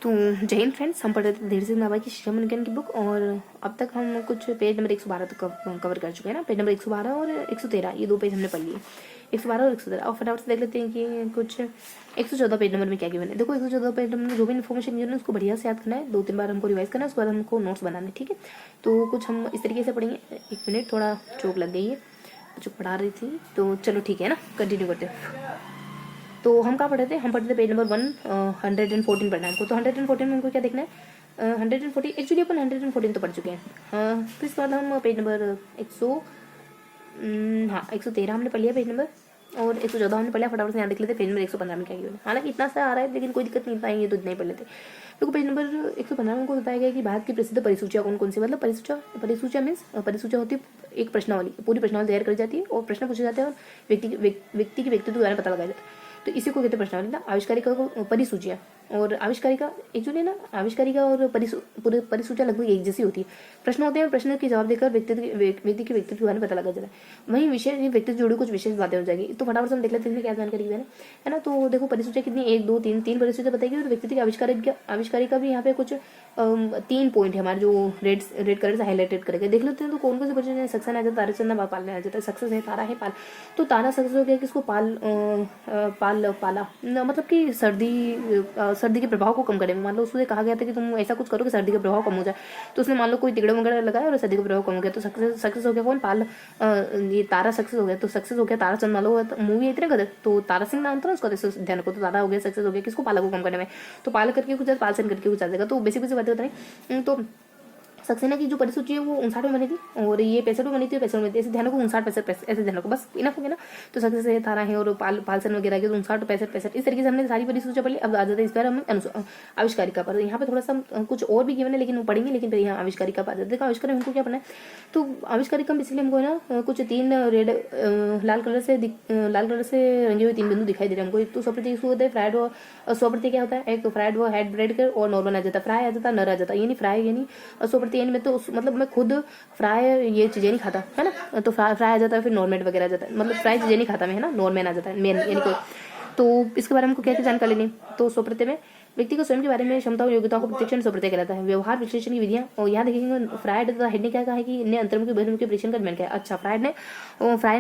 तो जय हिंद फ्रेंड्स, हम पढ़ रहे थे धीरे सिंह नाभा की शिक्षा विज्ञान की बुक और अब तक हम कुछ पेज नंबर 112 तक कवर कर चुके हैं ना। पेज नंबर 112 और 113 ये दो पेज हमने पढ़ लिए, 112 और 113। और फटाफट से देख लेते हैं कि कुछ 114 पेज नंबर में क्या गिवन है। देखो 114 पेज नंबर में जो भी इन्फॉर्मेशन गिवन है उसको बढ़िया से याद करना है, 2-3 बार हमको रिवाइज करना है, उसके बाद हमको नोट्स बनाने, ठीक है। तो कुछ हम इस तरीके से पढ़ेंगे। 1 मिनट, थोड़ा चोट लग गई है जो पढ़ा रही थी, तो चलो ठीक है ना, कंटिन्यू करते हैं। तो हम कहाँ पढ़े थे, हम पढ़े थे पेज नंबर 114 पढ़ना है हमको। तो 114 में हमको क्या देखना है, 114 एक्चुअली अपन 114 तो पढ़ चुके हैं। फिर इसके बाद हम पेज नंबर 113 हमने पढ़ लिया पेज नंबर, और 114 हमने पढ़ लिया। फटाफट से यहाँ देख लेते पेज नंबर 115 में क्या किया है। हालांकि इतना सा आ रहा है लेकिन कोई दिक्कत नहीं, पाएंगे तो इतना ही पढ़ लेते। देखो पेज नंबर 115 में हमको बताया गया कि भारत की प्रसिद्ध परिसूचियाँ कौन कौन सी, मतलब परिसूचियाँ मीन्स परिसूचियाँ होती है एक प्रश्नावली, पूरी प्रश्नावली तैयार करी जाती है और प्रश्न पूछे जाते हैं और व्यक्ति के व्यक्तित्व के बारे में पता लगाया जाता है। तो इसी को कहते हैं प्रश्नावली ना। आविष्कारिका को परिसूचियाँ, और आविष्कारिका एक्चुअली ना आविष्कारिका और परिसूचियाँ लगभग एक जैसी होती है। प्रश्न होते हैं, प्रश्न के जवाब देकर व्यक्ति के व्यक्तित्व के बारे में पता लगाया जाता है। वहीं विशेष व्यक्ति से जुड़ी कुछ विशेष बातें हो जाएगी। तो फटाफट से हम देख लेते हैं क्या जानकारी है ना। तो देखो परिसूचियाँ कितनी, 1 2 3 परिसूचियाँ बताएगी और व्यक्ति के आविष्कारिका भी यहाँ पे कुछ 3 पॉइंट है हमारे जो रेड कलर से हाईलाइटेड करेंगे। देख लेते हैं तो कौन कौन से परिचय सक्सेस आ जाता है, तारा चंदा पाल आ जाता है। सक्सेस है, तारा है, पाल। तो तारा सक्सेस हो गया किसको, पाला मतलब कि सर्दी के प्रभाव को कम करे। मान लो उससे कहा गया था कि तुम ऐसा कुछ करो कि सर्दी का प्रभाव कम हो जाए, तो उसने मान लो कोई तिगड़े वगैरह लगाया और सर्दी का प्रभाव कम हो गया, तो सक्सेस हो गया कौन, पाल। ये तारा सक्सेस हो गया, तो सक्सेस हो गया तारा चंद। मान लो मूवी इतने गदर, तो तारा सिंह नाम था ना उसका, ध्यान रखो। तो तारा हो गया, सक्सेस हो गया किसको, पाला को कम करने में। तो पाल करके कुछ पाल सन करके कुछ आ जाएगा। तो बेसिक बातें बता रहे। तो सक्सेना की जो परिसूची है वो 59 में बनी थी और ये 65 में बनी थी, 65 में थी। ऐसे ध्यान को 59 65 ऐसे ध्यान को, बस इनफ हो गया ना। तो सक्सेस है, तारा है और पालसन वगैरह के 59 65 65 इस तरीके से हमने सारी परिसूची पढ़ ली। अब आ जाता है इस बार हमें आविष्कारिका पर। यहाँ पे थोड़ा सा कुछ और भी गिवन है लेकिन वो पढ़ेंगे, लेकिन फिर यहाँ आविष्कारिका पर आ जाते। देखो आविष्कार हमको क्या पढ़ना है। तो आविष्कारिका में इसलिए हमको है ना कुछ 3 रेड लाल कलर से रंगे हुए 3 बिंदु दिखाई दे रहे हैं हमको। एक तो स्वप्रतीक होता है फ्राइड, और स्वप्रतीक क्या होता है, एक फ्राइड वो हेड ब्रेड कर और नॉर्मल आ जाता है, फ्राई आ जाता है, नर आ जाता है। यानी फ्राई यानी स्वप्रतीक यानी मैं तो मतलब मैं खुद फ्राई ये चीजें नहीं खाता है ना। तो फ्राई आ जाता है, फिर नॉर्मेट वगैरह आ जाता है, मतलब फ्राई चीजें नहीं खाता मैं, है ना। नॉर्मेन आ जाता है, मेन यानी कोई। तो इसके बारे में हमको क्या क्या जानकारी लेनी। तो स्वप्रत्यय में व्यक्ति को स्वयं के बारे में क्षमता और योग्यताओं को प्रतिक्षण स्वप्रत्यय कहलाता है। व्यवहार विश्लेषण की विधियां, और यहाँ देखेंगे फ्राइड तथा हेड ने क्या कहा है कि इन्हें अंतर्मुखी बहिर्मुखी परीक्षण का ज्ञान क्या है। अच्छा, फ्राइड ने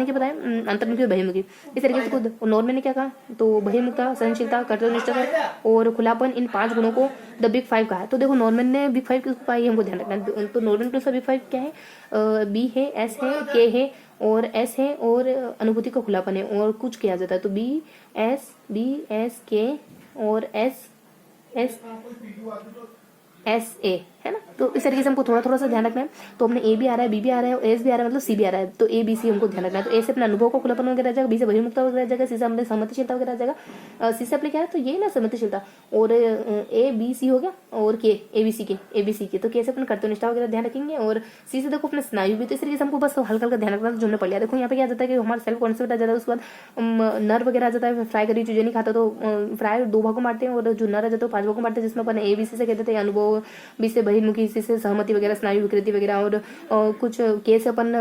क्या बताया, अंतर्मुखी बहिर्मुखी। इस तरीके से खुद नॉर्मन ने क्या कहा, तो बहिर्मुखता, सहनशीलता, कर्तव्यनिष्ठता और खुलापन, इन 5 गुणों को द बिग 5 कहा है। तो देखो नॉर्मन ने बिग 5 किसको पाई, हमको ध्यान रखना है। तो नॉर्मन प्लस बिग 5 क्या है, बी है, एस है, के है और एस है, और अनुभूति का खुलापन है और कुछ किया जाता है। तो बी एस के और एस ए है ना। तो इस तरीके से हमको थोड़ा थोड़ा सा ध्यान रखना है। तो हमने ए भी आ रहा है, बी भी आ रहा है, एस भी आ रहा है, मतलब सी भी आ रहा है। तो ए बी सी हमको ध्यान रखना है। तो ए से अपना अनुभव का खुलापन वगैरह आ जाएगा, बी से बहिर्मुखता वगैरह आ जाएगा, सी से हमने सहमतिशीलता वगैरह आ जाएगा, सी से अपने क्या है तो ये ना सहमतिशीलता, और ए बी सी हो गया, और के ए बी सी के तो के से अपने कर्तव्यनिष्ठा वगैरह ध्यान रखेंगे, और सी से देखो अपने स्नायु भी। तो इस तरीके से हमको बस हल्का हल्का ध्यान रखना जो हमने पढ़ लिया। देखो यहाँ पे क्या जाता है कि हमारा सेल्फ कॉन्सेप्ट आ जाता है, उसके बाद नर वगैरह आ जाता है। फ्राई करी चीजें नहीं खाता, तो फ्राई 2 भागों मारते हैं, और जो नर आ जाता है 5 भागों मारते हैं, जिसमें अपन ए बी सी से कहते थे अनुभव, बी से बहिर्मुखी, सी से सहमति वगैरह, स्नायु विकृति वगैरह, और कुछ के से अपन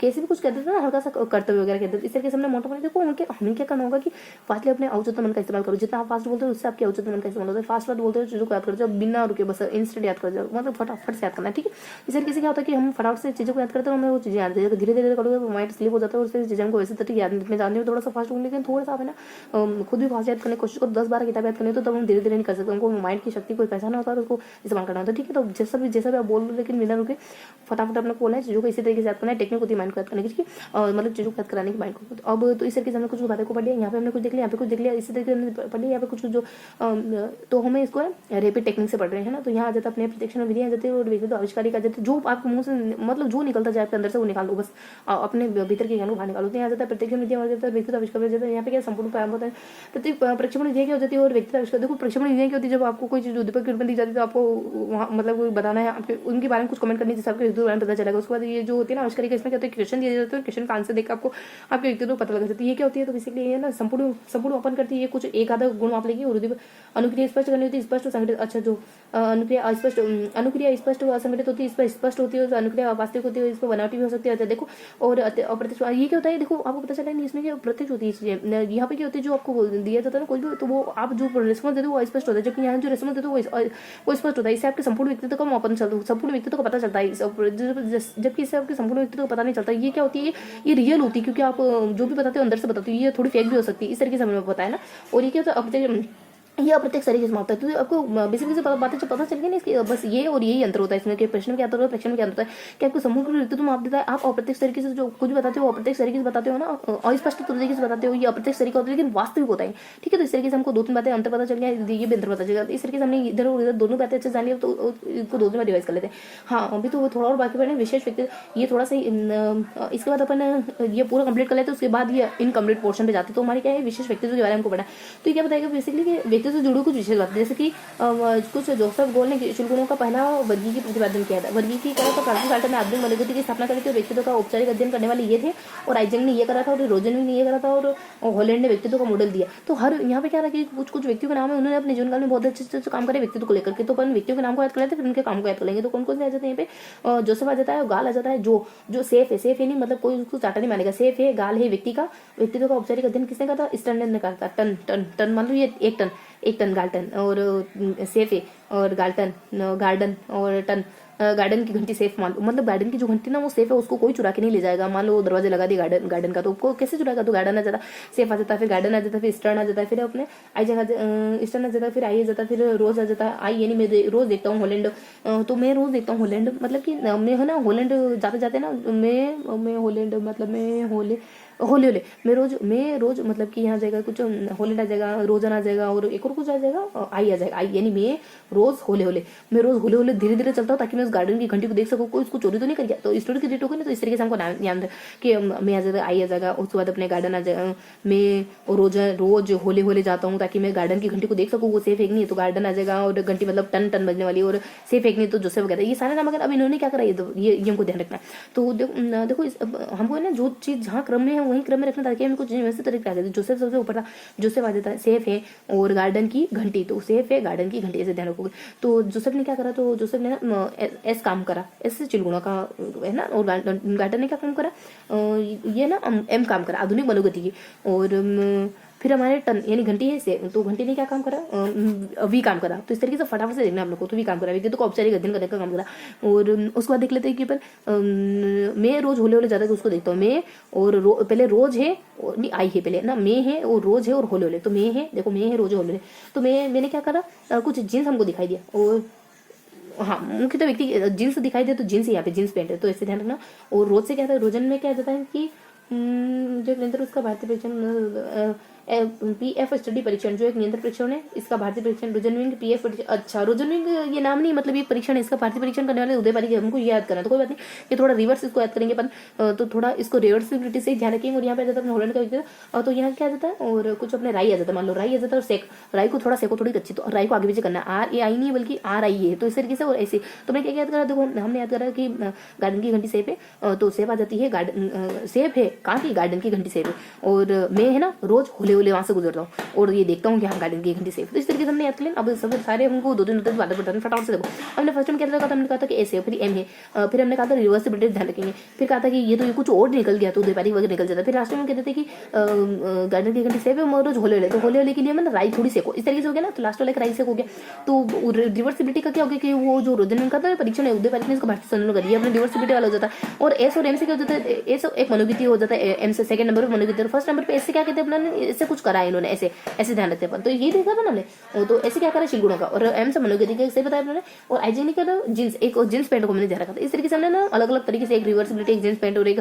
के से भी कुछ कहते थे ना, हल्का सा कर्तव्य वगैरह कहते थे। इस तरीके से हमने मोटा मोटा देखो हमें क्या करना होगा कि फास्टली अपने औचित्य मन का इस्तेमाल करो। जितना आप फास्ट बोलते हो उससे आपके औचित्य मन का इस्तेमाल होता है। फास्ट बोलते हो चीजों को याद कर जाओ, बिना रुके बस इंस्टेंट याद कर जाओ, मतलब फटाफट से याद करना है, ठीक है। इस तरीके से क्या होता है कि हम फटाफट से चीजों को याद करते हैं, हमें वो चीजें याद है। धीरे धीरे करोगे तो माइंड स्लिप हो जाता है, और चीजें हमको वैसे तरीके याद नहीं जानते हो। थोड़ा सा फास्ट होंगे, लेकिन थोड़ा सा है ना खुद भी फास्ट याद करने की कोशिश करो। 10-12 किताब याद करनी तो तब हम धीरे धीरे नहीं कर सकते। हमको माइंड की शक्ति को पहचाना होता है और उसको इस्तेमाल करना होता है, ठीक है। तो जैसा भी आप बोल, लेकिन बिना रुके फटाफट अपना बोलना है। चीजों को इसी तरीके से याद करना है। टेक्निक होती है माइंड को याद करने की, मतलब चीजों को याद कराने की माइंड को। अब तो इस तरीके से हमने कुछ बातें को पढ़ लिया। यहाँ पे हमने कुछ देख लिया, यहाँ पे कुछ देख लिया, इसी तरीके से पढ़ लिया। यहाँ पे कुछ जो तो हमें इसको रेपिड टेक्निक से पढ़ रहे हैं ना। तो यहाँ आ जाता है अपने प्रतिक्षण विधि आ जाती है, और तो आविष्कारिक आ जाती है। जो आपके मुंह से मतलब जो निकलता जाए आपके अंदर से वो निकालो, बस अपने भीतर के ज्ञान को बाहर निकालो। तो यहाँ जाता है प्रतिक्षण विधि आ जाता है, व्यक्तित्व आविष्कार हो जाता है। यहाँ पे क्या संपूर्ण प्रारंभ होता है, प्रक्षेपण विधि क्या हो जाती है और व्यक्तित्व आविष्कार। देखो प्रक्षेपण विधि क्या होती है, जब आपको कोई चीज उद्दीपक के रूप में दी जाती है तो आपको वहाँ मतलब आपको बताना है, आपके उनके बारे में कुछ कमेंट करने से आपके व्यक्तित्व के बारे में पता चलेगा। उसके बाद ये जो होती है ना आविष्कार की, इसमें क्या होता है, क्वेश्चन दिए जाते हैं, क्वेश्चन का आंसर देकर आपको आपके व्यक्तित्व को पता लग जाता है। ये क्या होती है, तो बेसिकली ये ना संपूर्ण ओपन करती है। ये कुछ एक आधा गुण आप लेंगे और अनुक्रिया स्पष्ट करनी होती है, स्पष्ट और संगठित। अच्छा, जो अनुक्रिया स्पष्ट व असंगठित होती है, इस पर स्पष्ट होती है, तो अनुक्रिया वास्तविक होती है, इस पर बनावटी भी हो सकती है। अच्छा देखो, और अप्रत्यक्ष ये क्या होता है, देखो आपको पता चला नहीं इसमें क्या प्रत्यक्ष होती है चीजें। यहाँ पे क्या होती है, जो आपको दिया जाता है ना कोई भी, तो वो आप जो रिस्पॉन्स देते हो वो स्पष्ट होता है, जबकि यहाँ जो रिस्पॉन्स देते हो वो स्पष्ट होता है। इससे आपके संपूर्ण व्यक्तित्व का मापन चलता, संपूर्ण व्यक्तित्व को पता चलता है, जबकि इससे आपके संपूर्ण व्यक्तित्व को पता नहीं चलता। ये क्या होती है, ये रियल होती है, क्योंकि आप जो भी बताते हो अंदर से बताते हो, ये थोड़ी फेक भी हो सकती है। इस तरीके से हमें पता है ना। और ये क्या होता है, ये अप्रत्यक्ष तरीके से मापता है। तो आपको बेसिकली से बातें पता चल गई ना इसकी, बस ये और यही अंतर होता है इसमें कि प्रश्न में क्या अंतर होता है, प्रश्न में क्या अंतर होता है कि आपको समूह व्यक्तित्व माप देता है। आप अप्रत्यक्ष तरीके से जो कुछ बताते हो वो अप्रत्यक्ष तरीके से बताते हो ना, अस्पष्ट तरीके से बताते हो, ये अप्रत्यक्ष तरीका होता है, लेकिन वास्तविक होता है। ठीक है, तो इस तरीके से हमको 2-3 बातें अंतर पता चल गया, ये भी अंतर पता चल गया। इस तरीके से हमने इधर और इधर दोनों बातें अच्छे जान लिया, तो इनको 2 में डिवाइस कर लेते हैं। हाँ, अभी तो थोड़ा और बाकी पड़े विशेष व्यक्तित्व, ये थोड़ा सा इसके बाद अपन ये पूरा कंप्लीट कर लेते हैं, उसके बाद ये इनकम्प्लीट पोर्शन पे जाते हैं। तो हमारे क्या है, विशेष व्यक्तित्व के बारे में हमको पढ़ा। तो ये क्या बताएगा बेसिकली कि व्यक्तित्व से जुड़े कुछ विशेष बातें, जैसे कि कुछ जोसेफ गोल ने शुल्गुणों का पहला वर्गीकी प्रतिपादन किया था। वर्गीकीकरण तो फ्रांसीसी कार्टर ने आधुनिक मौलिकता की स्थापना करी थी, और व्यक्तित्व का औपचारिक अध्ययन करने वाले ये थे, और आइजंग ने ये करा था, और रोजनविग ने ये करा था, और हॉलैंड ने व्यक्तित्व का मॉडल दिया। तो हर यहाँ पे क्या रहा कि कुछ व्यक्तियों के नाम है, उन्होंने अपने जीवन काल में बहुत अच्छे काम करे व्यक्तित्व को लेकर के। तो अपन व्यक्तियों के नाम को याद कर लेते हैं, फिर उनके काम को याद कर लेंगे। तो कौन कौन से आ जाते हैं यहाँ पे, जोसेफ आ जाता है, गाल आ जाता है, जो सेफ है नहीं, मतलब कोई उसको चाटा नहीं मानेगा, सेफ है, गाल है, व्यक्तित्व का औपचारिक अध्ययन किसने कहा था, स्टर्नर ने कहा था। टन मान लो ये एक टन गार्टन, और सेफ है, और गार्डन और टन गार्डन की घंटी सेफ मान लो, मतलब गार्डन की जो घंटी ना वो सेफ है, उसको कोई चुरा के नहीं ले जाएगा। मान लो दरवाजे लगा दिया गार्डन का, तो उसको कैसे चुराएगा, तो गार्डन आ जाता, सेफ आ जाता है, फिर गार्डन आ जाता है, फिर स्टर्न आ जाता है, फिर अपने आई जगह स्टर्न आ जाता है, फिर आई आ जाता है, फिर रोज आ जाता है। आई यानी मैं रोज देखता हूँ हॉलैंड, तो मैं रोज देखता हूँ हॉलैंड, मतलब कि मैं है ना हॉलैंड जाते जाते ना, मैं हॉलैंड मतलब मैं होले मैं रोज मतलब कि यहाँ जाएगा कुछ हॉलैंड आ जाएगा, रोजन आ जाएगा, और एक और कुछ आ जाएगा, आई आ जाएगा। आई यानी मैं रोज होले मैं रोज होले धीरे धीरे चलता हूँ, ताकि मैं उस गार्डन की घंटी को देख सकूँ, कोई उसको चोरी तो नहीं कर गया। तो स्टोरी क्रिएट होगी ना, तो इस तरीके से हमको याद है कि मैं आ जाएगा, आई आ जाएगा, उसके बाद अपने गार्डन आ जाएगा, मैं रोज होले जाता हूँ, ताकि मैं गार्डन की घंटी को देख सकूँ, वो सेफ एक नहीं है, तो गार्डन आ जाएगा, और घंटी मतलब टन बजने वाली, और सेफ एक नहीं तो जोसेफ वगैरह, ये सारे नाम। अगर अब इन्होंने क्या करा, ये हमको ध्यान रखना है। तो देखो हमको ना जो चीज जहाँ क्रम में है वही क्रम में रखना, ताकि हम कुछ व्यवस्थित तरीके आ। जोसेफ सबसे ऊपर था, जोसेफ आ जाता है, सेफ है और गार्डन की घंटी, तो सेफ है गार्डन की घंटी, ऐसे ध्यान रखोगे। तो जोसेफ ने क्या करा, तो जोसेफ ने ना एस काम करा, एस चिलगुणा का है ना, और गार्डन ने क्या काम करा, ये ना एम काम करा, आधुनिक मनोगति की। और फिर हमारे टन यानी घंटी है से, तो घंटी ने क्या काम करा, वी काम करा। तो इस तरीके से फटाफट से देखना हम लोग को, तो वी काम करा, व्यक्ति तो औपचारिक अध्ययन करने का काम करा। और उसके बाद देख लेते हैं कि पर मैं रोज होले जाता है, उसको देखता हूँ मैं, और पहले रोज है और नहीं आई है, पहले ना मैं है और रोज है और होले, तो मैं है, देखो मैं है रोज होले, तो मैंने क्या करा, कुछ जीन्स हमको दिखाई दिया, और हाँ मुख्य तो व्यक्ति जीन्स दिखाई दे, तो जीन्स यहाँ पे जीन्स पैंट है, तो ऐसे ध्यान रखना। और रोज से क्या था, रोजन में क्या जाता है कि जो नियंत्रण उसका भारतीय परीक्षण पीएफ स्टडी परीक्षण, जो एक नियंत्रण परीक्षण है, इसका भारतीय परीक्षण रोजनविंग पीएफ। अच्छा रोजनविंग ये नाम नहीं, मतलब ये परीक्षण है, इसका भारतीय परीक्षण करने वाले उदय पारिक, हमको याद करना, तो कोई बात नहीं, ये थोड़ा रिवर्स इसको याद करेंगे अपन, तो थोड़ा इसको रिवर्सिबिलिटी से ध्यान रखेंगे। और यहाँ पे आ जाता है हॉलैंड का, तो यहाँ क्या आ जाता है, और कुछ अपने राई आ जाता है, मान लो राई आ जाता है, और सेक राई को थोड़ा सेको थोड़ी कच्ची, तो राई को आगे पीछे करना, आर ए आई नहीं बल्कि आर आई है, तो इस तरीके से। और ऐसे तो मैं क्या याद करा, देखो हमने याद करा कि गार्डन की घंटी सेफ है, तो सेफ आ जाती है, गार्डन सेफ है कहाँ की, गार्डन की घंटी सेफ है, और मैं है ना रोज होले वहां से गुजरता हूँ, और ये देखता हूँ कि हाँ गार्डन की घंटी सेफ। तो इस तरीके से हमने याद कर लिया। अब सब सारे हमको 2-3 बातें बताते हैं, फटाफट से देखो। हमने फर्स्ट में क्या था, हमने कहा था कि ऐसे है, फिर एम है, फिर हमने कहा था रिवर्सिबिलिटी ध्यान रखेंगे, फिर कहा था कि ये तो ये कुछ और निकल गया, तो व्यापारी वगैरह निकल जाता। फिर लास्ट में कहते थे कि गार्डन की घंटी सेफ है, रोज होले, तो होले के लिए मैंने राई थोड़ी सेको, इस तरीके से हो गया ना, तो लास्ट वाला एक राई सेक हो गया। तो रिवर्सिबिलिटी का क्या हो गया कि वो जो रोजन का था परीक्षण है, उदय पारिक ने इसको भारतीय संलग्न करी, अपने रिवर्सिबिलिटी वाला हो जाता है। और एस और एम से क्या हो जाता है, एस एक मनोगति हो जाता है, एम से सेकंड नंबर पर मनोगति, फर्स्ट नंबर पे ऐसे क्या कहते हैं अपना, ऐसे कुछ करा है इन्होंने, ऐसे ध्यान रखते हैं। तो ये देखा था ना हमने, तो ऐसे क्या करा शिलगुणों का, और एम से मनोगति का सही बताया उन्होंने। और आईजी ने क्या था, जींस, एक जींस पैंट को मैंने ध्यान रखा था। इस तरीके से हमने ना अलग अलग तरीके से, एक रिवर्सिबिलिटी, एक जींस पैंट, और एक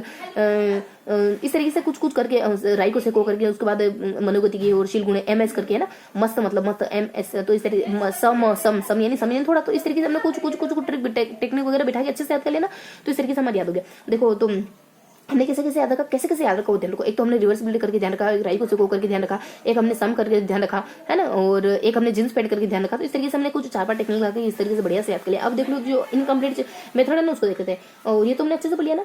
इस तरीके से कुछ करके राई को सेको करके, उसके बाद मनोगति की, और शिलगुण एम एस करके है ना, मस्त मतलब मस्त एम एस, तो इस तरीके सम यानी थोड़ा, तो इस तरीके से हमने कुछ टेक्निक वगैरह बिठा के अच्छे से याद कर लेना, तो इस तरीके से हमारे याद हो गया। देखो तो हमने कैसे कैसे याद रखा, कैसे कैसे याद रखा वो ध्यान रखो। एक तो हमने रिवर्स बिल्ड करके ध्यान रखा, एक राइट को सिको करके ध्यान रखा, एक हमने सम करके ध्यान रखा, है ना, और एक हमने जिन्स पेड करके ध्यान रखा। तो इस तरीके से हमने कुछ 4-5 टेक्निक लगा के इस तरीके से बढ़िया से याद कर लिया। अब देख लो जो इनकम्प्लीट मेथड है ना उसको देखते हैं, और ये तो हमने अच्छे से लिया ना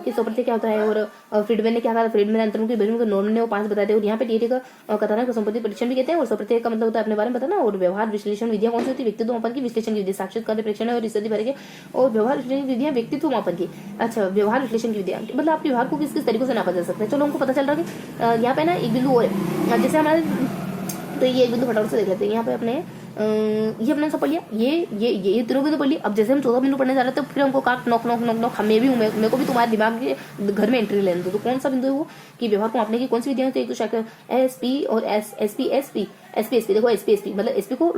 कि सोप्रत्य क्या होता है, और फ्रीडमैन ने क्या कहा, फ्रीडमैन अंतरों के बेरिंग को नॉर्मन ने वो 5 बताए थे। और यहाँ पे टीटी का कथानक संपत्ति परीक्षण भी कहते हैं, और सोप्रत्य का मतलब होता है अपने बारे में बताना। और व्यवहार विश्लेषण विधियां कौन सी होती है, व्यक्तित्व मापन की विश्लेषण की विधि, साक्षात्कार परीक्षण और स्थिति भर के, और व्यवहार विश्लेषण विधियां व्यक्तित्व मापन की। अच्छा, व्यवहार विश्लेषण की विधियां मतलब आप व्यवहार को किस किस तरीके से नापा जा सकता है। चलो हमको पता चल रहा है कि यहाँ पे ना एक बिंदु और है, जैसे हमारे, तो ये एक बिंदु फटाफट से देख लेते हैं। यहाँ पे अपने ये हमने सब पढ़ लिया, ये तीनों बिंदु पढ़ लिया। अब जैसे हम 14 बिंदु पढ़ने जा रहे थे, तो फिर हमको काट नॉक नॉक नॉक नॉक, हमें भी मेरे को भी तुम्हारे दिमाग के घर में एंट्री लेने दो। तो कौन सा बिंदु है वो कि व्यवहार को मापने की कौन सी विधियां होती है। एक तो शाखा एसपी और एसपी देखो, एसपी मतलब एसपी को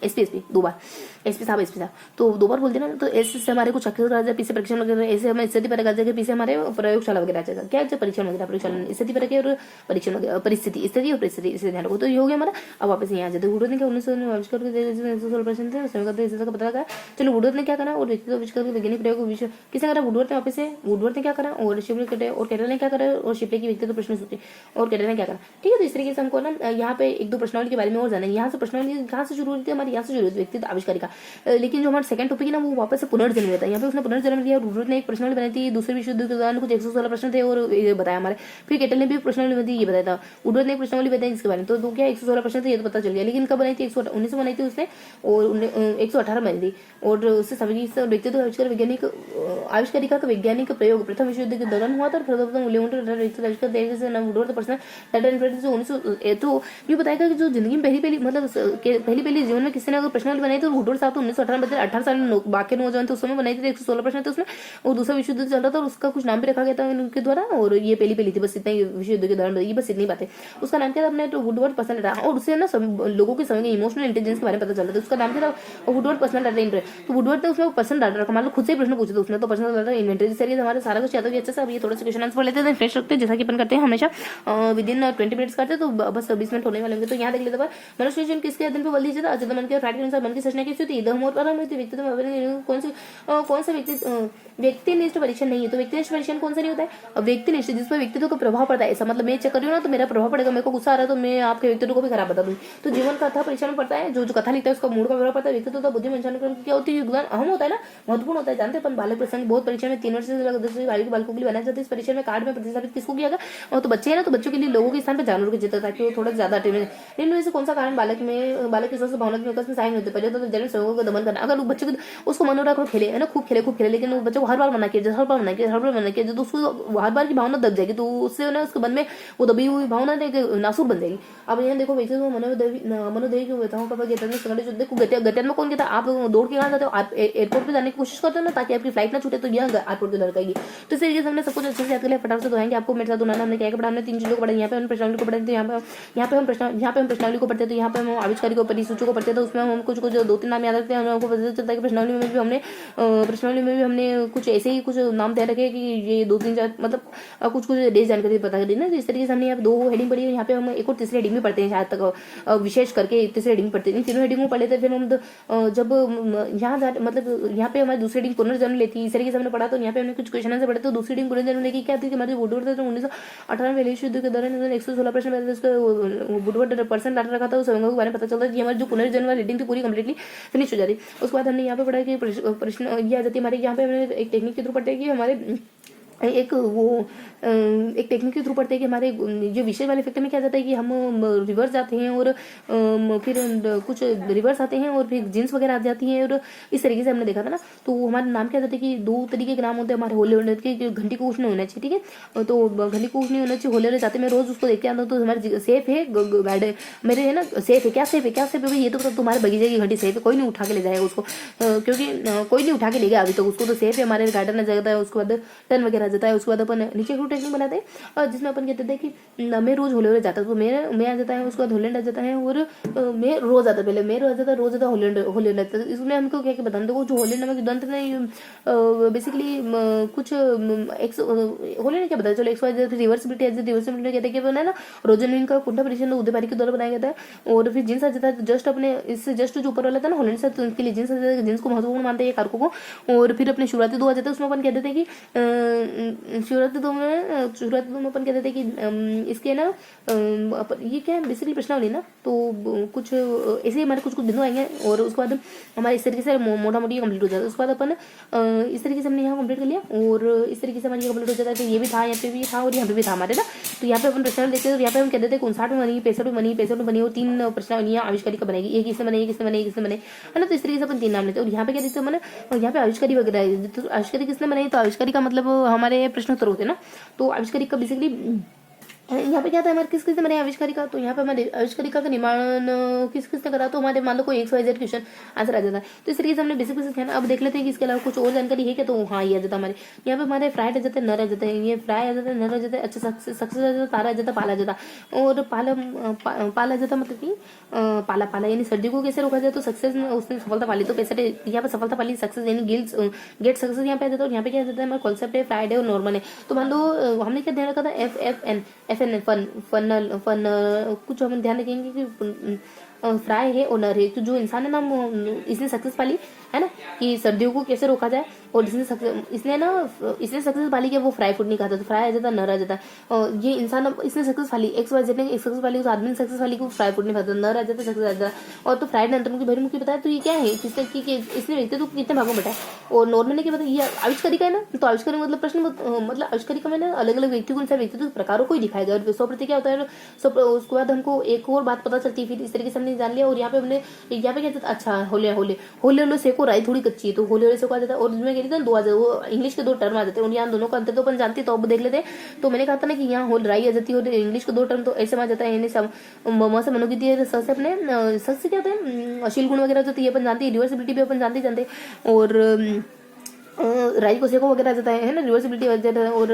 एसपी 2 बार, एसपी साहब तो 2 बार बोल देना। तो एस से हमारे कुछ चक्कर आ जाए, पीछे परीक्षण वगैरह, ऐसे हमें स्थिति पर आ जाएगा, पीछे हमारे प्रयोगशाला वगैरह आ जाएगा। क्या है परीक्षण वगैरह, प्रयोगशाला स्थिति पर और परीक्षण वगैरह, परिस्थिति स्थिति और परिस्थिति, इसे ध्यान रखो। तो ये हो गया हमारा। अब वापस यहाँ जाते वुडवर्थ ने क्या 1900 आविष्कार का पता लगा। चलो वुडवर्थ ने क्या करा, और व्यक्तित्व आविष्कार वैज्ञानिक प्रयोग विषय किसने करा, वुडवर्थ ने। वापस से वुडवर्थ ने क्या करा, और शिपले और कैटल ने क्या करा, और शिपले की व्यक्तित्व प्रश्न सूची और कैटल ने क्या करा। ठीक है, तो इस तरीके से हमको ना यहाँ पे 1-2 प्रश्नावली के बारे में और जाना है। यहाँ से प्रश्नावली कहाँ से शुरू हुई थी हमारी, यहाँ से शुरू हुई थी व्यक्तित्व आविष्कारी का। लेकिन जो हमारा सेकंड टॉपिक है ना, वो वापस से पुनर्जन्म लेता है। यहाँ पे उसने पुनर्जन्म लिया, वुडवर्थ ने एक प्रश्नावली बनाई थी, दूसरे विश्व युद्ध के दौरान कुछ 116 प्रश्न थे और ये बताया हमारे। फिर कैटल ने भी प्रश्नावली बनाई थी, ये बताया था। वुडवर्थ ने एक प्रश्नावली बताई इसके बारे में, तो क्या 116 प्रश्न थे ये तो पता चल गया। लेकिन कब बनाई थी, 1900 बनाई थी उसने, और 118 बनाई थी। और उससे सभी व्यक्तित्व आविष्कार वैज्ञानिक आविष्कारिका का वैज्ञानिक प्रयोग प्रथम विश्व युद्ध के दौरान हुआ था। तो ये बताएगा कि जो जिंदगी में पहली मतलब पहली जीवन में किसी ने अगर प्रश्नावली बनाई तो वुडवर्थ साहब तो 1918 में 18 साल में बाकी नौजवान थे उस समय बनाई थी, 116 प्रश्न थे उसमें। और दूसरा विश्व युद्ध चल रहा था और उसका कुछ नाम भी रखा गया था उनके द्वारा, और ये पहली थी, बस इतना ही विश्व युद्ध के दौरान बताई, बस इतनी बातें। उसका नाम क्या था अपने, तो वुडवर्थ पर्सनल डाटा, और उससे ना लोगों के समय इमोशनल इंटेलिजेंस के बारे में पता चल रहा था। उसका नाम क्या था, वुडवर्थ पर्सनल डाटा इन्वेंटरी। तो वुडवर्थ ने उसमें पर्सनल डाटा रखा, मान लो खुद से प्रश्न पूछे तो उसने तो पर्सनल डाटा इन्वेंटरी से हमारे सारा कुछ याद भी अच्छे से। अब ये थोड़ा सा क्वेश्चन आंसर लेते हैं, फ्रेश रखते हैं जैसा कि अपन करते हैं हमेशा विदिन 20 मिनट्स करते हैं, तो बस 20 मिनट होने वाले होंगे। तो यहाँ देख लेते हैं मनुष्य जीवन किसके अध्ययन पर बल दिया जाता है, अचेतन मन के राइट के अनुसार मन की संरचना कैसी होती है, दम और परम व्यक्तित्व कौन सा व्यक्तिनिष्ठ परीक्षण नहीं है। तो व्यक्तिनिष्ठ परीक्षण कौन सा नहीं होता है, व्यक्तिनिष्ठ जिसमें व्यक्तित्व का प्रभाव पड़ता है। ऐसा मतलब मैं चेक कर रही हूँ ना तो मेरा प्रभाव पड़ेगा, मेरे को गुस्सा आ रहा है तो मैं आपके व्यक्तित्व को भी खराब बता दूंगी। तो जीवन का कथा परीक्षण पड़ता है, जो कथा लिखता है उसका मूड का प्रभाव पड़ता है। व्यक्तित्व का बुद्धि मंचन क्या होती है, योगदान अहम होता है ना, महत्वपूर्ण होता है। जानते हैं अपन बालक प्रसंग बहुत परीक्षा में 3 वर्ष से 10 आयु के बालकों के लिए बनाया जाता है। इस परीक्षा में कार्ड में प्रतिस्थापित किसको किया गया, और तो बच्चे हैं ना, तो बच्चों के लिए लोगों के स्थान पर जानवरों के चित्र ताकि वो थोड़ा ज्यादा निम्न से कौन सा कारण बालक के सबसे भावनात्मक विकास में सहायक होते। पहले तो जन्म सहयोगों का दमन करना। अगर बच्चे को उसको मन हो रहा है खेले है ना, खूब खेले, लेकिन वो बच्चे को हर बार मना किया हर बार मना किया तो उसको हर बार की भावना दब जाएगी, तो उससे ना उसके मन में वो दबी हुई भावना नासूर बन जाएगी। अब यहाँ देखो वैसे तो मनोदेवी की व्यथाओं का गतियान में कौन कहता है, आप दौड़ के कहाँ जाते हो, आप एयरपोर्ट पे जाने की कोशिश करते हो ना ताकि आपकी फ्लाइट ना छूटे, तो यह एयरपोर्ट की लड़काएगी। तो इस तरीके से हमने सब कुछ अच्छे से याद कर लिया, फटाफट से दोहराएंगे आपको मेरे साथ दोनों। हमने क्या पढ़ा, हमने 3 चीजों को पढ़ा। यहाँ पे हम प्रश्नावली को पढ़ते, यहाँ पे हम प्रश्नावली को पढ़ते, तो यहाँ पे हम आविष्कारी को परिसूची को पढ़ते, तो उसमें हम कुछ 2-3 नाम याद रखते हैं। हमको पता चलता है कि प्रश्नावली में भी हमने कुछ ऐसे ही कुछ नाम तय रखे कि ये 2-3 मतलब कुछ डेज जानकारी पता करी ना। तो इस तरीके से हमने यहाँ 2 हेडिंग पढ़ी है। यहाँ पे हम एक और तीसरी हेडिंग भी पढ़ते हैं शायद तक, विशेष करके तीसरी हेडिंग पढ़ते हैं। इन तीनों हेडिंग को पढ़ लेते हैं। फिर हम जब यहाँ मतलब यहाँ पे हमारी दूसरी हेडिंग पुनर्जन्म लेती है। इस तरीके से हमने पढ़ा, तो यहाँ पे हमने कुछ क्वेश्चन से पढ़े। तो दूसरी हेडिंग पुनर्जन्म लेके क्या थी कि हमारे वुडवर्थ 1918 में विश्व युद्ध के दौरान 116 प्रश्न वुडवर्थ पर्सन डाटा रखा था, उस के बारे में पता चलता है कि हमारी जो पुनर्जन्म हेडिंग थी पूरी कंप्लीटली फिनिश हो जाती। उसके बाद हमने यहाँ पे पढ़ा कि प्रश्न ये आ जाती है हमारे। यहाँ पे हमने एक टेक्निक के थ्रू पढ़ते हैं कि हमारे एक टेक्निक के थ्रू पढ़ते हैं कि हमारे जो विषय वाले फैक्टर में क्या जाता है कि हम रिवर्स जाते हैं और फिर कुछ रिवर्स आते हैं और फिर जीन्स वगैरह आ जाती हैं, और इस तरीके से हमने देखा था ना। तो हमारे नाम क्या जाते हैं कि 2 तरीके के नाम होते हैं हमारे। होले होने के घंटी को कुछ नहीं होना चाहिए, ठीक है, तो घंटी को कुछ नहीं होना चाहिए। होले होने जाते मैं रोज उसको देख के आता हूँ, तो हमारे सेफ है गार्ड मेरे है ना, सेफ है क्या भाई, ये तो तुम्हारे बगीचे की घंटी सेफ है, कोई नहीं उठा के ले जाएगा उसको, क्योंकि कोई नहीं उठा के ले गया अभी तक उसको, तो सेफ है हमारे गार्डन में जाता है। उसके बाद टर्न वगैरह जाता है। उसके बाद अपन नीचे क्रू टेक्निक बनाते हैं जिसमें अपन कहते थे कि मैं रोज होले जाता हूँ, तो मैं आ जाता है, उसके बाद होलैंड आ जाता है, और मैं रोज आता पहले मैं रोज आता होलैंड आता है। इसमें हमको क्या बताना, देखो जो होलैंड नामक युद्ध ने बेसिकली कुछ होलैंड क्या बताया, चलो रिवर्सिबिलिटी कहते हैं ना, रोजनविन का कुंडा परीक्षण उदयपारी के द्वारा बनाया गया था। और फिर जिन्स आ जाता है जस्ट अपने इससे जस्ट जो ऊपर वाला था ना होलैंड से, तो उनके लिए जिन्स आ जाता है, जिन्स को महत्वपूर्ण मानते हैं कारकों को। और फिर अपने शुरुआती 2 आ जाता है, उसमें अपन कहते थे कि शुरुआत में अपन कहते थे कि इसके ना ये क्या है बेसिकली प्रश्नावली ना, तो कुछ ऐसे ही हमारे कुछ कुछ बिंदु आएंगे और उसके बाद हमारे इस तरीके से मोटा मोटी कंप्लीट हो जाता है। उसके बाद अपन इस तरीके से हमने यहाँ कंप्लीट कर लिया और इस तरीके से हमारे ये कंप्लीट हो जाता है। तो ये भी था, यहाँ पे भी था और यहाँ पे भी था हमारे ना। तो यहाँ पे अपन प्रश्नावली देखते हैं, तो यहाँ पे हम कहते थे 59 में बनी, 65 में बनी, 65 में बनी, और 3 प्रश्नावलियाँ आविष्कारी का बनेगी, एक इसमें बने, एक इसमें बने, एक इसमें बने, है ना। तो इस तरीके से अपन 3 नाम लेते हैं। और यहाँ पे क्या देखते हैं मैंने, यहाँ पे आविष्कारी वगैरह है। तो आविष्कारी किसने बनाई, तो आविष्कारी का मतलब हमारे प्रश्नोत्तर होते हैं ना। तो आविष्कारी का बेसिकली यहाँ पे क्या था हमारे किस किसने बनाया आविष्कारिका, तो यहाँ पे हमारे आविष्कारिका का निर्माण किस किसने करा, तो हमारे मान लो कोई XYZ क्वेश्चन आंसर आ जाता है। तो इस तरीके से हमने बेसिक बेसिक ध्यान। अब देख लेते हैं कि इसके अलावा कुछ और जानकारी है क्या, तो हाँ ये आ जाता है हमारे यहाँ पे हमारे फ्राई आ जाता है, नर आ जाता है, ये फ्राई आ जाता है, नर आ जाता है, अच्छा सक्सेस आ जाता है, तारा आ जाता है, पाला आ जाता है। और पाला आ जाता मतलब कि पाला यानी सर्दी को कैसे रोका जाए, तो सक्सेस उसने सफलता पाली, तो कैसे यहाँ पे सफलता पाली, सक्सेस यानी गेट सक्सेस यहाँ पे आ जाता है। और यहाँ पे क्या आ जाता है हमारा कॉन्सेप्ट है, फ्राइडे और नॉर्मल है। तो मान लो हमने क्या ध्यान रखा था, FN फन कुछ हम ध्यान रखेंगे कि फ्राई है और नर है। तो जो इंसान है ना इसने सक्सेस पाली है ना कि सर्दियों को कैसे रोका जाए, और इसने सक्सेस पाली कि वो फ्राई फूड नहीं खाता, तो फ्राई आ जाता, नर आ जाता। और ये इंसान इसने सक्सेस पाली, XYZ ने सक्सेस पाली, उस आदमी ने सक्सेस पाली को फ्राई फूड नहीं खाता, नर आ जाता, सक्सेस आ जाता। और तो फ्राइड अंतरमुखी बहिर्मुखी बताया, तो ये क्या है किसने की इसने व्यक्ति तो कितने भागों में बताया। और नॉर्मल ने क्या बताया, ये आविष्कारी का है ना, तो आविष्कारी मतलब प्रश्न मतलब आविष्कारी का मैंने अलग अलग व्यक्ति को अनुसार व्यक्तित्व प्रकारों को ही दिखाया गया। और 100% क्या होता है, उसके बाद हमको एक और बात पता चलती है, फिर इस तरीके से हमने जान लिया। और यहाँ पे हमने यहाँ पे क्या था, अच्छा होले होले होले होले सेको राई थोड़ी कच्ची है, तो होले होले सेको आ जाता है। और जिसमें कहती थी 2000 वो इंग्लिश के 2 टर्म आ जाते हैं, और यहाँ दोनों का अंतर तो अपन जानते तो अब देख लेते हैं। तो मैंने कहा था ना कि यहाँ होल राई आ जाती है और इंग्लिश के 2 टर्म तो ऐसे आ जाता है, यानी सब म से मनोगति है, स से अपने स से क्या होता है अशील गुण वगैरह होती है, अपन जानते हैं, रिवर्सिबिलिटी भी अपन जानते और राई को सेको वगैरह आ जाता है ना, रिवर्सिबिलिटी आ जाता है। और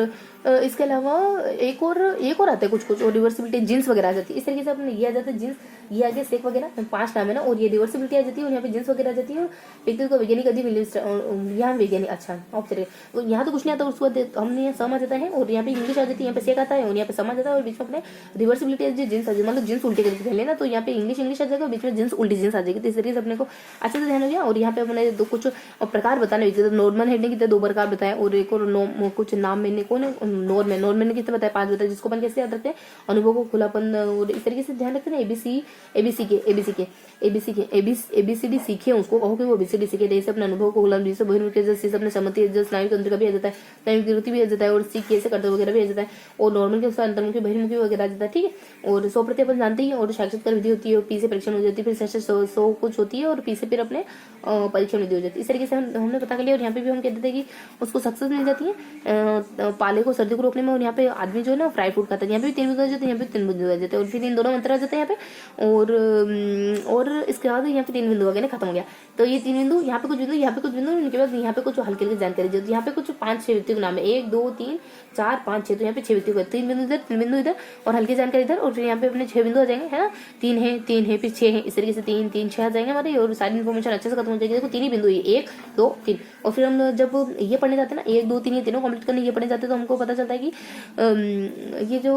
इसके अलावा एक और आता है कुछ और रिवर्सिबिलिटी जींस वगैरह आ जाती है। इस तरीके से अपने ये आ जाता है जींस, ये आगे सेक वगैरह 5 नाम है ना, और ये रिवर्सिबिलिटी आ जाती है, और यहाँ पे जींस वगैरह आ जाती है। और व्यक्ति को वैज्ञानिक अधिक यहाँ वैज्ञानिक अच्छा ऑप्शन है, यहाँ तो कुछ नहीं आता। उसके बाद हमने यहाँ सम आ जाता है, और यहाँ पे इंग्लिश आ जाती है, यहाँ पे सेक आता है, और यहाँ पे सम आ जाता है, और बीच में अपने रिवर्सिबिलिटी जींस आ जाती है, मतलब जींस उल्टे करके खेले ना, तो यहाँ पे इंग्लिश आ जाएगा, बीच में जींस उल्टी जींस आ जाएगी। तो इस तरीके से अपने को अच्छे से ध्यान हो गया। और यहाँ पे अपने कुछ प्रकार बताने, नॉर्मल हेडिंग कितने 2 प्रकार बताए, और एक और कुछ नाम मैंने कौन है नॉर्मल ने कितने बताया, 5 बताया, जिसको अपन कैसे याद रखते हैं, अनुभव को खुलापन, और इस तरीके से ध्यान रखते हैं। ABCD सीखे उसको कहो कि वो ABCD सीखे, जैसे अपने अनुभव को खुलापन, जैसे बहिर्मुखी जैसे अपने सम्मति जैसे स्नायु तंत्र का भी आ जाता है, स्नायु विकृति भी आ जाता है, और सीख कैसे करते वगैरह भी आ जाता है, और नॉर्मल के अनुसार अंतर्मुखी बहिर्मुखी वगैरह आ जाता है, ठीक है। और 100% अपन जानते हैं, और साक्षात्कार विधि होती है, और P से परीक्षण हो जाती है, फिर 100 कुछ होती है, और P से फिर अपने परीक्षण विधि हो जाती है। इस तरीके से हमने पता कर लिया। और यहाँ पे भी हम कहते थे कि उसको सक्सेस मिल जाती है पाले को सर्दी को रोकने में। और यहाँ पे आदमी जो है ना फ्राई फूड खाता है, यहाँ पे भी 3 बिंदु आ जाते हैं, यहाँ पे 3 बिंदु आ जाते हैं, और फिर इन दोनों मंत्र आ जाते हैं यहाँ पे। और इसके बाद यहाँ पे 3 बिंदु आ गए ना, खत्म हो गया। तो ये 3 बिंदु, यहाँ पे कुछ बिंदु, यहाँ पे कुछ बिंदु, इनके बाद यहाँ पे कुछ हल्की हल्की जानकारी दी। यहाँ पे कुछ 5-6 व्यक्तियों के नाम है, 1 2 3 4 5 6, तो यहाँ पे 6 व्यक्तियों का 3 बिंदु इधर, 3 बिंदु इधर, और हल्की जानकारी इधर, और फिर यहाँ पे अपने 6 बिंदु आ जाएंगे, है ना। 3 है फिर 6 है, इस तरीके से 3 3 6 आ जाएंगे हमारे, और सारी इन्फॉर्मेशन अच्छे से खत्म हो जाएगी। देखो 3 ही बिंदु है, 1 2 3। और फिर हम जब ये पढ़ने जाते हैं ना 1 2 3 ये तीनों कंप्लीट करने ये पढ़ने जाते हैं, तो हमको पता चलता है कि ये जो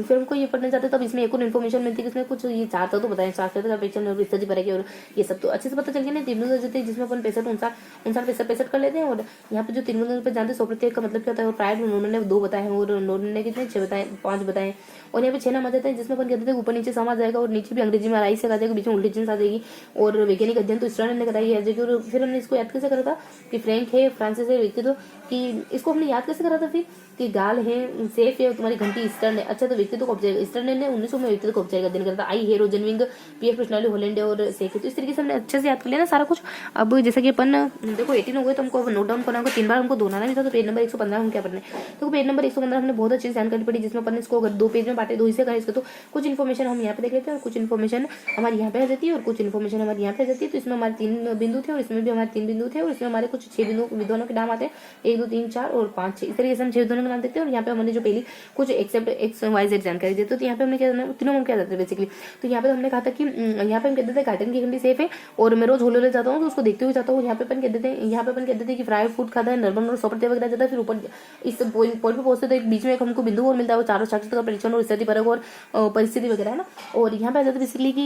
फिर हमको ये पढ़ने जाते हैं, तब इसमें एक और इन्फॉर्मेशन मिलती है कि इसमें कुछ ये 4 तत्व बताए, साक्षरता का परीक्षण और स्थिति पर और ये सब तो अच्छे से पता चल गया ना। 3 बिंदु जाते हैं जिसमें अपन 65 कर लेते हैं। और यहाँ पे जो 3 बिंदु पे जानते हैं 100% का मतलब क्या होता है, और प्राइड उन्होंने 2 बताए हैं, और उन्होंने कितने 6 बताए, 5 बताए। और यहाँ पे 6 नाम आ जाते हैं, जिसमें अपन कहते थे ऊपर नीचे सम आ जाएगा, और नीचे भी अंग्रेजी में राइस से आ जाएगा, बीच में उल्टी जींस आ जाएगी। और वैज्ञानिक अध्ययन तो स्टर्न ने कराई है। और फिर हमने इसको याद कैसे करा था कि फ्रैंक है, फ्रांसिस है व्यक्ति, तो कि इसको हमने याद कैसे करा था फिर कि गाल है, सेफ है, तुम्हारी घंटी स्टर्न है। अच्छा, तो व्यक्ति तो कब जाएगा, स्टर्न ने 1900 में व्यक्ति तो कब जाएगा दिन करता, आई है रोजनविंग, PF प्रश्नावली होलैंड और सेफ है। तो इस तरीके से हमने अच्छे से याद कर लिया ना सारा कुछ। अब जैसा कि अपन देखो 18 हो गए, तो हमको नोट डाउन करना होगा, 3 बार हमको दोहराना भी था। तो पेज नंबर 115 हम क्या पढ़ने, तो पेज नंबर 115 हमने बहुत अच्छी जानकारी पड़ी, जिसमें अपन इसको अगर 2 पेज में बांटे, 2 हिस्से करें इसके, तो कुछ इन्फॉर्मेशन हम यहाँ पे देख लेते हैं, और कुछ इन्फॉर्मेशन हमारी यहाँ पे आ जाती है, और कुछ इन्फॉर्मेशन हमारी यहाँ पे आ जाती है। तो इसमें हमारे 3 बिंदु थे, और इसमें भी हमारे 3 बिंदु थे, और इसमें हमारे कुछ 6 बिंदु विद्वानों के नाम आते हैं, 1 2 3 4 और 5 6। इस तरीके से हम 6 विद्वानों के नाम देखते हैं। और यहाँ पे हमने जो पहली कुछ एक्सेप्ट XYZ जानकारी देते, तो यहाँ पे हमने क्या तीनों में क्या जाते हैं बेसिकली। तो यहाँ पे हमने कहा था कि यहाँ पे हम कहते थे गार्डन की घंटी सेफ है, और मैं रोज होले जाता हूँ, तो उसको देखते हुए जाता हूँ। यहाँ पे अपन कहते थे कि फ्राई फूड खाता है, नॉर्मल और 100% वगैरह जाता है। फिर ऊपर इस पॉइंट पे पहुंचते तो एक बीच में हमको बिंदु और मिलता है, वो चारों साक्षरता का परीक्षण और स्थिति परक और परिस्थिति वगैरह है ना। और यहाँ पे आ जाता है बेसिकली कि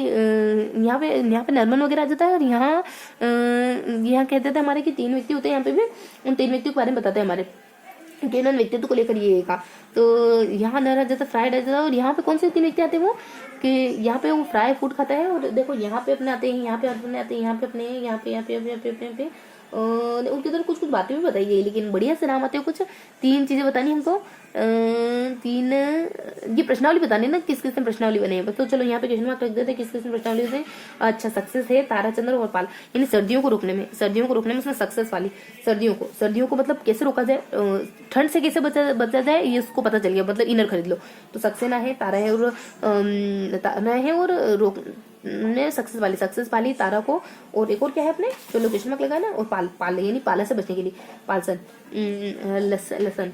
यहाँ पे नॉर्मल वगैरह आ जाता है। और यहाँ कहते थे हमारे कि 3 व्यक्ति होते हैं, यहाँ पे भी उन 3 व्यक्तियों के बारे में बताते हैं हमारे। केनन व्यक्तित्व को लेकर ये कहा। तो यहाँ न जैसे फ्राइड राइस, और यहाँ पे कौन से 3 व्यक्ति आते हैं वो, कि यहाँ पे वो फ्राई फूड खाता है, और देखो यहाँ पे अपने आते हैं, यहाँ पे अपने आते हैं, यहाँ पे अपने, यहाँ पे और उनके अंदर कुछ कुछ बातें भी बताई गई, लेकिन बढ़िया से नाम आते हैं। कुछ 3 चीजें बतानी हमको, 3 ये प्रश्नावली बतानी ना, किस किस ने प्रश्नावली बनाई है। तो चलो यहाँ पे क्वेश्चन मार्क रख देते हैं, किस किस ने प्रश्नावली से। अच्छा, सक्सेस है ताराचंद्र और पाल, यानी सर्दियों को रोकने में उसमें सक्सेस वाली। सर्दियों को मतलब कैसे रोका जाए, ठंड से कैसे बचा जाए, ये उसको पता चल गया, मतलब इनर खरीद लो। तो सक्सेना है, तारा है, और तारा है, और रोक ने सक्सेस पाली तारा को, और एक और क्या है अपने, जो लोकेशन मार्क लगा ना, और पाल यानी पाला से बचने के लिए, पालसन लसन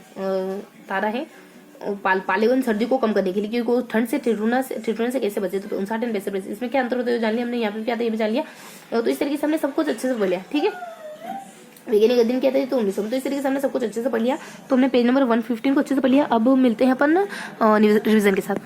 तारा है, पालेवन सर्दी को कम करने के लिए, क्योंकि वो ठंड से ठिठुरना से कैसे बचे। तो 59 एंड 52, इसमें क्या अंतर होता है जान लिया हमने, यहाँ पे क्या था ये भी जान लिया। तो इस तरीके से हमने सब कुछ अच्छे से पढ़ लिया, ठीक है। वैज्ञानिक दिन क्या था, तो 1900। तो इस तरीके से हमने सब कुछ अच्छे से पढ़ लिया। तो हमने पेज नंबर 115 को अच्छे से पढ़ लिया। अब मिलते हैं अपन रिवीजन के साथ।